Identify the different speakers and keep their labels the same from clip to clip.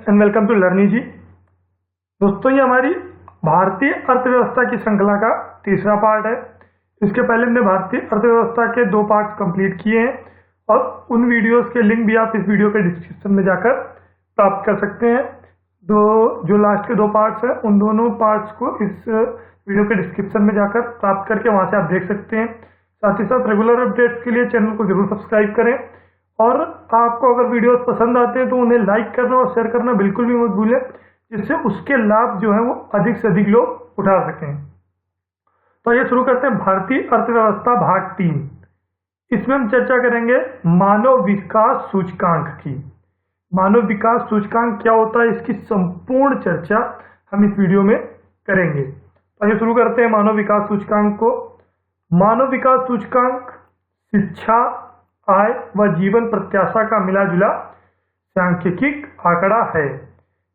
Speaker 1: And welcome to learning जी। दोस्तों, ये हमारी भारतीय अर्थव्यवस्था की श्रृंखला का तीसरा पार्ट है। इसके पहले हमने भारतीय अर्थव्यवस्था के 2 पार्ट्स कंप्लीट किए हैं और उन वीडियोस के लिंक भी आप इस वीडियो के डिस्क्रिप्शन में जाकर प्राप्त कर सकते हैं। जो लास्ट के 2 पार्ट्स हैं उन दोनों पार्ट्स को इस वीडियो के डिस्क्रिप्शन में जाकर प्राप्त करके वहाँ से आप देख सकते हैं। साथ ही साथ रेगुलर अपडेट्स के लिए चैनल को जरूर सब्सक्राइब करें और आपको अगर वीडियोस पसंद आते हैं तो उन्हें लाइक करना और शेयर करना बिल्कुल भी मत भूलें, जिससे उसके लाभ जो है वो अधिक से अधिक लोग उठा सकें। तो ये शुरू करते हैं भारतीय अर्थव्यवस्था भाग 3। इसमें हम चर्चा करेंगे मानव विकास सूचकांक की। मानव विकास सूचकांक क्या होता है, इसकी संपूर्ण चर्चा हम इस वीडियो में करेंगे। तो ये शुरू करते हैं मानव विकास सूचकांक को। मानव विकास सूचकांक शिक्षा, आय व जीवन प्रत्याशा का मिला जुला सांख्यिकीय आंकड़ा है।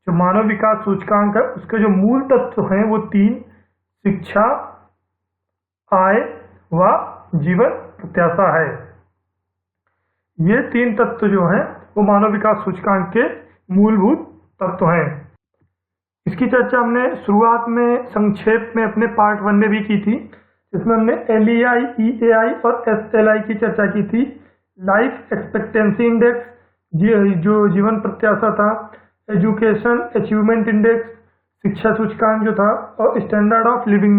Speaker 1: जो मानव विकास सूचकांक है उसके जो मूल तत्व हैं वो 3: शिक्षा, आय व जीवन प्रत्याशा है। ये 3 तत्व जो हैं वो मानव विकास सूचकांक के मूलभूत तत्व हैं। इसकी चर्चा हमने शुरुआत में संक्षेप में अपने पार्ट 1 में भी की थी, जिसमें हमने LEI, EAI और SLI की चर्चा की थी। लाइफ एक्सपेक्टेंसी इंडेक्स जो जीवन प्रत्याशा था, एजुकेशन अचीवमेंट इंडेक्स शिक्षा सूचकांक जो था, और स्टैंडर्ड ऑफ लिविंग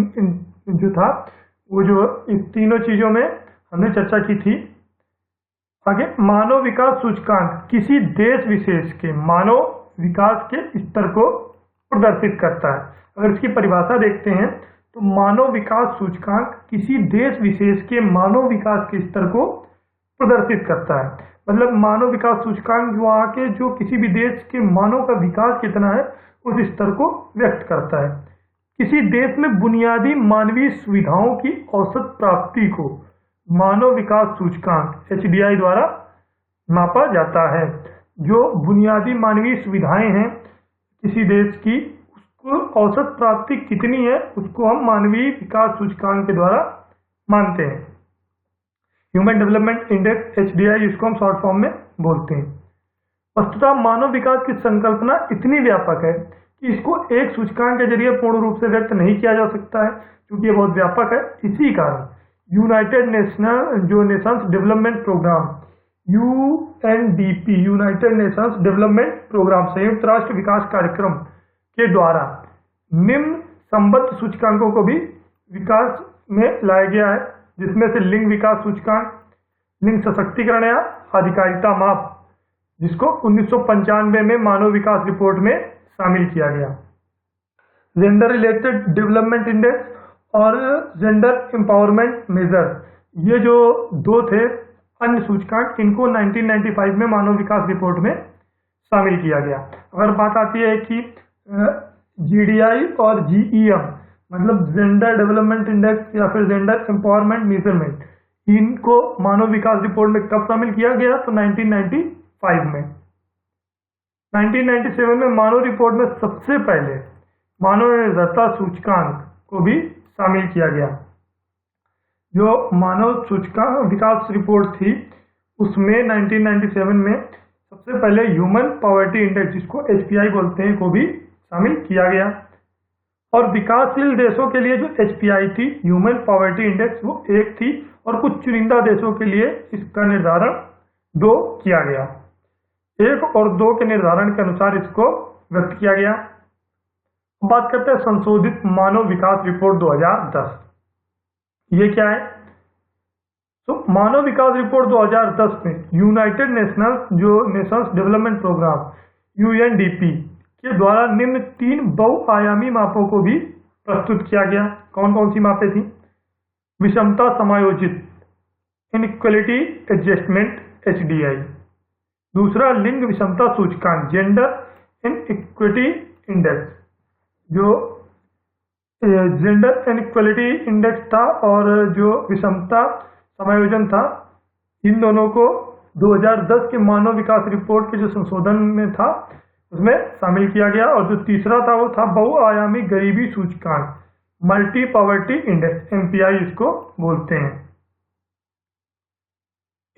Speaker 1: जो था, वो जो इस तीनों चीजों में हमने चर्चा की थी। आगे मानव विकास सूचकांक किसी देश विशेष के मानव विकास के स्तर को प्रदर्शित करता है। अगर इसकी परिभाषा देखते हैं तो मानव विकास सूचकांक किसी देश विशेष के मानव विकास के स्तर को प्रदर्शित करता है। मतलब मानव विकास सूचकांक वहाँ के जो किसी भी देश के मानव का विकास कितना है उस स्तर को व्यक्त करता है। किसी देश में बुनियादी मानवीय सुविधाओं की औसत प्राप्ति को मानव विकास सूचकांक HDI द्वारा मापा जाता है। जो बुनियादी मानवीय सुविधाएं हैं किसी देश की, उसको औसत प्राप्ति कितनी है उसको हम मानवीय विकास सूचकांक के द्वारा मानते हैं। ह्यूमन डेवलपमेंट इंडेक्स HDI, जिसको हम शॉर्ट फॉर्म में बोलते हैं। वस्तुतः मानव विकास की संकल्पना इतनी व्यापक है कि इसको एक सूचकांक के जरिए पूर्ण रूप से व्यक्त नहीं किया जा सकता है, क्योंकि ये बहुत व्यापक है। इसी कारण United Nations development programme UNDP, United Nations development programme, संयुक्त राष्ट्र विकास कार्यक्रम के द्वारा निम्न संबद्ध सूचकांकों को भी विकास में लाया गया है, जिसमें से लिंग विकास सूचकांक, लिंग सशक्तिकरण या अधिकारिता माप, जिसको 1995 में मानव विकास रिपोर्ट में शामिल किया गया। जेंडर रिलेटेड डेवलपमेंट इंडेक्स और जेंडर एम्पावरमेंट मेजर, ये जो 2 थे अन्य सूचकांक, इनको 1995 में मानव विकास रिपोर्ट में शामिल किया गया। अगर बात आती है कि GDI और GEM, मतलब जेंडर डेवलपमेंट इंडेक्स या फिर जेंडर एम्पावरमेंट मेजरमेंट, इनको मानव विकास रिपोर्ट में कब शामिल किया गया? तो 1995 में। 1997 में मानव रिपोर्ट में सबसे पहले मानव निर्भरता सूचकांक को भी शामिल किया गया। जो मानव सूचकांक विकास रिपोर्ट थी उसमें 1997 में सबसे पहले ह्यूमन पॉवर्टी इंडेक्स, जिसको HPI बोलते हैं, को भी शामिल किया गया। और विकासशील देशों के लिए जो HPI थी, ह्यूमन पॉवर्टी इंडेक्स, वो 1 थी और कुछ चुनिंदा देशों के लिए इसका निर्धारण 2 किया गया। 1 और 2 के निर्धारण के अनुसार इसको व्यक्त किया गया। बात करते हैं संशोधित मानव विकास रिपोर्ट 2010। ये क्या है? तो मानव विकास रिपोर्ट 2010 में United Nations development programme UNDP के द्वारा निम्न 3 बहुआयामी मापों को भी प्रस्तुत किया गया। कौन कौन सी मापें थी? विषमता समायोजित इनइक्वालिटी एडजस्टमेंट HDI, दूसरा लिंग विषमता सूचकांक जेंडर इनइक्विटी इंडेक्स, जो जेंडर इनइक्वालिटी इंडेक्स था और जो विषमता समायोजन था, इन दोनों को 2010 के मानव विकास रिपोर्ट के जो संशोधन में था उसमें शामिल किया गया। और जो तीसरा था वो था बहुआयामी गरीबी सूचकांक, मल्टी पॉवर्टी इंडेक्स, MPI इसको बोलते हैं।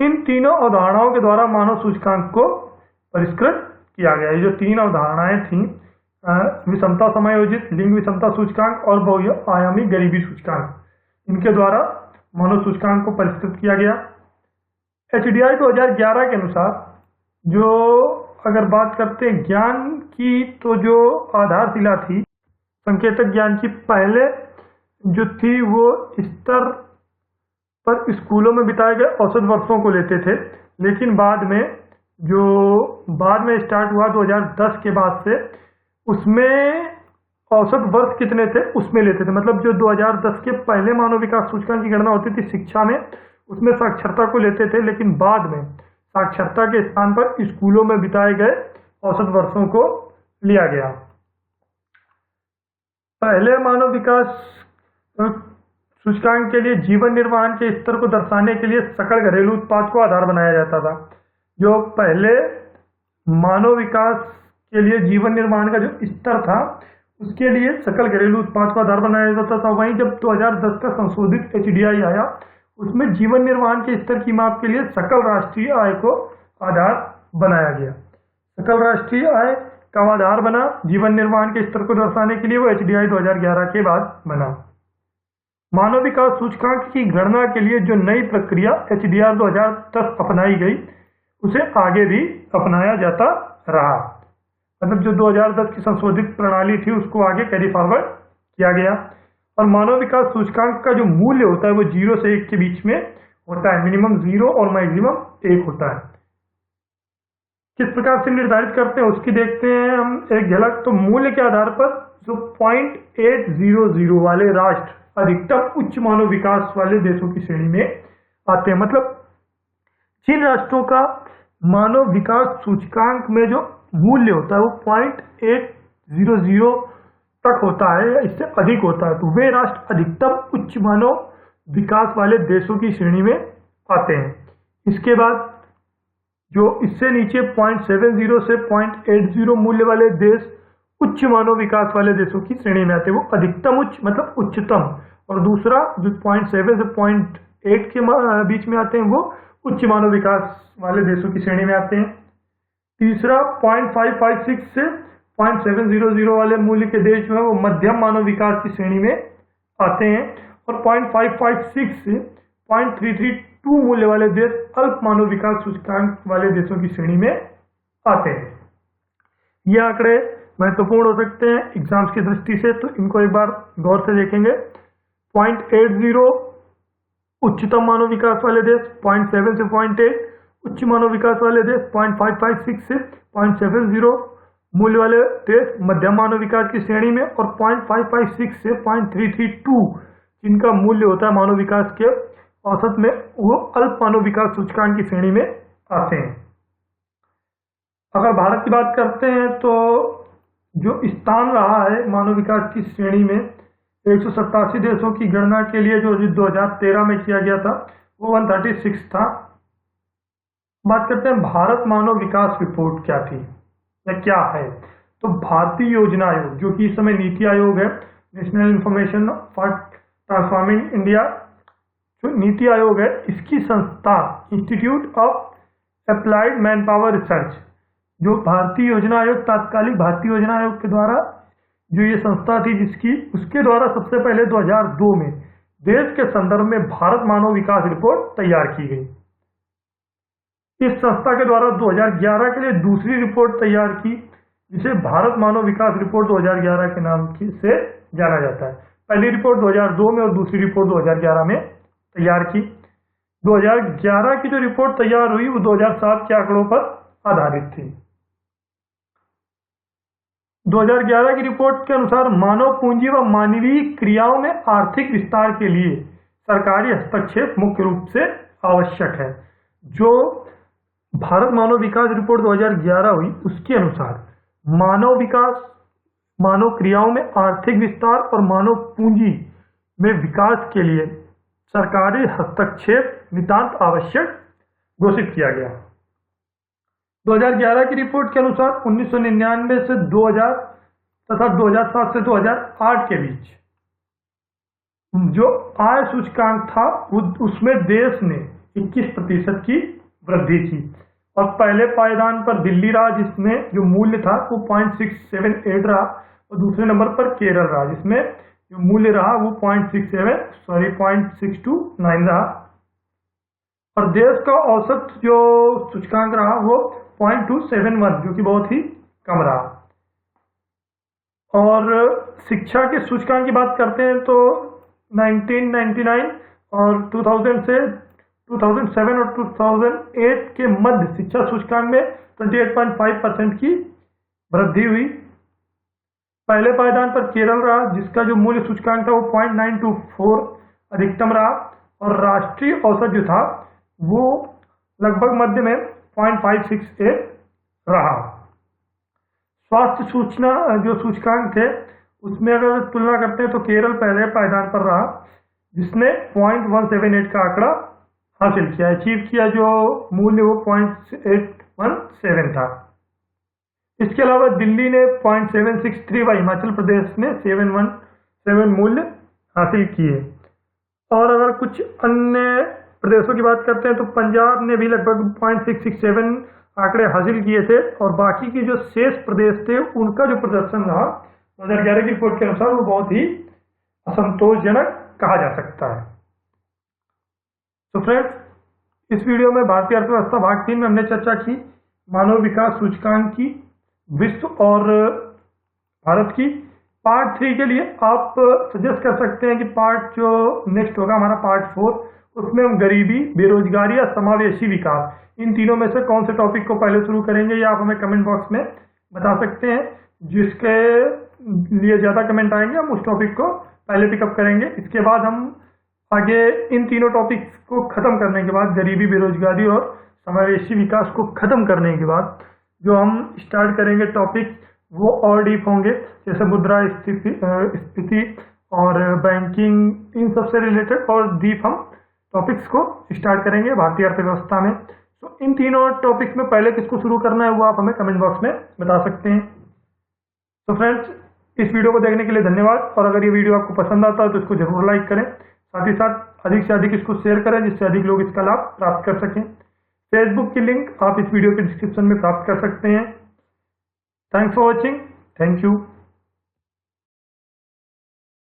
Speaker 1: इन तीनों अवधारणाओं के द्वारा मानव सूचकांक को परिष्कृत किया गया। ये जो 3 अवधारणाएं थी, विषमता समायोजित, लिंग विषमता सूचकांक और बहुआयामी गरीबी सूचकांक, इनके द्वारा मानव सूचकांक को परिष्कृत किया गया। HDI 2011 के अनुसार जो अगर बात करते हैं ज्ञान की, तो जो आधारशिला थी संकेतक ज्ञान की, पहले जो थी वो स्तर पर स्कूलों में बिताए गए औसत वर्षों को लेते थे, लेकिन बाद में स्टार्ट हुआ 2010 के बाद से, उसमें औसत वर्ष कितने थे उसमें लेते थे। मतलब जो 2010 के पहले मानव विकास सूचकांक की गणना होती थी शिक्षा में, उसमें साक्षरता को लेते थे, लेकिन बाद में साक्षरता के स्थान पर स्कूलों में बिताए गए औसत वर्षों को लिया गया। पहले मानव विकास सूचकांक के लिए जीवन निर्वाह के स्तर को दर्शाने के लिए सकल घरेलू उत्पाद को आधार बनाया जाता था। जो पहले मानव विकास के लिए जीवन निर्माण का जो स्तर था, उसके लिए सकल घरेलू उत्पाद को आधार बनाया जाता था। वहीं जब 2010 का संशोधित HDI आया, उसमें जीवन निर्वाह के स्तर की माप के लिए सकल राष्ट्रीय आय को आधार बनाया गया। सकल राष्ट्रीय आय का आधार बना जीवन निर्वाह के स्तर को दर्शाने के लिए, वो HDI 2011 के बाद बना। मानव विकास सूचकांक की गणना के लिए जो नई प्रक्रिया HDR 2010 अपनाई गई, उसे आगे भी अपनाया जाता रहा। मतलब जो 2010 की संशोधित प्रणाली थी, उसको आगे कैरी फॉरवर्ड किया गया। और मानव विकास सूचकांक का जो मूल्य होता है वो 0 से 1 के बीच में होता है। मिनिमम 0 और मैक्सिमम 1 होता है। किस प्रकार से निर्धारित करते हैं उसकी देखते हैं हम एक झलक। तो मूल्य के आधार पर जो 0.800 वाले राष्ट्र अधिकतम उच्च मानव विकास वाले देशों की श्रेणी में आते हैं। मतलब जिन राष्ट्रों का मानव विकास सूचकांक में जो मूल्य होता है वो 0.800 तक होता है या इससे अधिक होता है, तो वे राष्ट्र अधिकतम उच्च मानव विकास वाले देशों की श्रेणी में आते हैं। इसके बाद जो इससे नीचे 0.70 से 0.80 मूल्य वाले देश उच्च मानव विकास वाले देशों की श्रेणी में आते हैं। वो अधिकतम उच्च मतलब उच्चतम, और दूसरा जो 0.7 से 0.8 के बीच में आते हैं वो उच्च मानव विकास वाले देशों की श्रेणी में आते हैं। तीसरा 0.556 से 0.700 वाले मूल्य के देश जो है वो मध्यम मानव विकास की श्रेणी में आते हैं, और 0.556 से 0.332 मूल्य वाले देश अल्प मानव विकास सूचकांक वाले देशों की श्रेणी में आते हैं। ये आंकड़े महत्वपूर्ण हो सकते हैं एग्जाम्स की दृष्टि से, तो इनको एक बार गौर से देखेंगे। 0.80 उच्चतम मानव विकास वाले देश, 0.7 से 0.8 उच्च मानव विकास वाले देश, 0.556 से 0.70 मूल्य वाले देश मध्यम मानव विकास की श्रेणी में, और 0.556 से 0.332 जिनका मूल्य होता है मानव विकास के औसत में, वो अल्प मानव विकास सूचकांक की श्रेणी में आते हैं। अगर भारत की बात करते हैं तो जो स्थान रहा है मानव विकास की श्रेणी में 187 देशों की गणना के लिए जो 2013 में किया गया था वो 136 था। बात करते हैं भारत मानव विकास रिपोर्ट क्या थी या क्या है। तो भारतीय योजना आयोग, जो कि इस समय नीति आयोग है, national information for transforming India, जो नीति आयोग है, इसकी संस्था institute of applied man power research, जो भारतीय योजना आयोग, तात्कालिक भारतीय योजना आयोग के द्वारा जो ये संस्था थी, जिसकी उसके द्वारा सबसे पहले 2002 में देश के संदर्भ में भारत मानव विकास रिपोर्ट तैयार की गई। इस संस्था के द्वारा 2011 के लिए दूसरी रिपोर्ट तैयार की, जिसे भारत मानव विकास रिपोर्ट 2011 के नाम से जाना जाता है। पहली रिपोर्ट 2002 में और दूसरी रिपोर्ट 2011 में तैयार की। 2011 की जो रिपोर्ट तैयार हुई वो 2007 के आंकड़ों पर आधारित थी। 2011 की रिपोर्ट के अनुसार मानव पूंजी व मानवीय क्रियाओं में आर्थिक विस्तार के लिए सरकारी हस्तक्षेप मुख्य रूप से आवश्यक है। जो भारत मानव विकास रिपोर्ट 2011 हुई, उसके अनुसार मानव विकास, मानव क्रियाओं में आर्थिक विस्तार और मानव पूंजी में विकास के लिए सरकारी हस्तक्षेप नितांत आवश्यक घोषित किया गया। 2011 की रिपोर्ट के अनुसार 1999 से 2000 तथा 2007 से 2008 के बीच जो आय सूचकांक था, उसमें देश ने 21% की वृद्धि की, और पहले पायदान पर दिल्ली रहा जिसमें जो मूल्य था वो 0.678 रहा, और दूसरे नंबर पर केरल रहा जिसमें जो मूल्य रहा वो 0.69 रहा। और देश का औसत जो सूचकांक रहा वो 0.271 जो कि बहुत ही कम रहा। और शिक्षा के सूचकांक की बात करते हैं तो 1999 और 2007 और 2008 के मध्य शिक्षा सूचकांक में 28.5% की वृद्धि हुई। पहले पायदान पर केरल रहा जिसका जो मूल्य सूचकांक था वो 0.924 अधिकतम रहा, और राष्ट्रीय औसत जो था वो लगभग मध्य में 0.568 रहा। स्वास्थ्य सूचना जो सूचकांक थे उसमें अगर तुलना करते हैं तो केरल पहले पायदान पर रहा जिसने 0.178 का आंकड़ा हासिल किया, अचीव किया, जो मूल्य वो 0.817 था। इसके अलावा दिल्ली ने 0.763 व हिमाचल प्रदेश ने 717 मूल्य हासिल किए। और अगर कुछ अन्य प्रदेशों की बात करते हैं तो पंजाब ने भी लगभग 0.667 आंकड़े हासिल किए थे, और बाकी के जो शेष प्रदेश थे उनका जो प्रदर्शन रहा 2011 की रिपोर्ट के अनुसार वो बहुत ही असंतोषजनक कहा जा सकता है। तो फ्रेंड्स, इस वीडियो में भारतीय अर्थव्यवस्था भाग 3 में हमने चर्चा की मानव विकास सूचकांक की, विश्व और भारत की। पार्ट 3 के लिए आप सजेस्ट कर सकते हैं कि पार्ट जो नेक्स्ट होगा हमारा पार्ट 4, उसमें हम गरीबी, बेरोजगारी या समावेशी विकास, इन तीनों में से कौन से टॉपिक को पहले शुरू करेंगे, या आप हमें कमेंट बॉक्स में बता सकते हैं। जिसके लिए ज़्यादा कमेंट आएंगे हम उस टॉपिक को पहले पिकअप करेंगे। इसके बाद हम आगे इन तीनों टॉपिक्स को ख़त्म करने के बाद, गरीबी, बेरोजगारी और समावेशी विकास को ख़त्म करने के बाद जो हम स्टार्ट करेंगे टॉपिक वो और डीप होंगे, जैसे मुद्रा स्थिति और बैंकिंग, इन सबसे रिलेटेड और डीप हम टॉपिक्स को स्टार्ट करेंगे भारतीय अर्थव्यवस्था में। तो इन तीनों टॉपिक्स में पहले किसको शुरू करना है वो आप हमें कमेंट बॉक्स में बता सकते हैं। तो फ्रेंड्स, इस वीडियो को देखने के लिए धन्यवाद, और अगर ये वीडियो आपको पसंद आता है तो इसको जरूर लाइक करें, साथ ही साथ अधिक से अधिक इसको शेयर करें जिससे अधिक लोग इसका लाभ प्राप्त कर सकें। फेसबुक की लिंक आप इस वीडियो के डिस्क्रिप्शन में प्राप्त कर सकते हैं। Thanks for watching, thank you.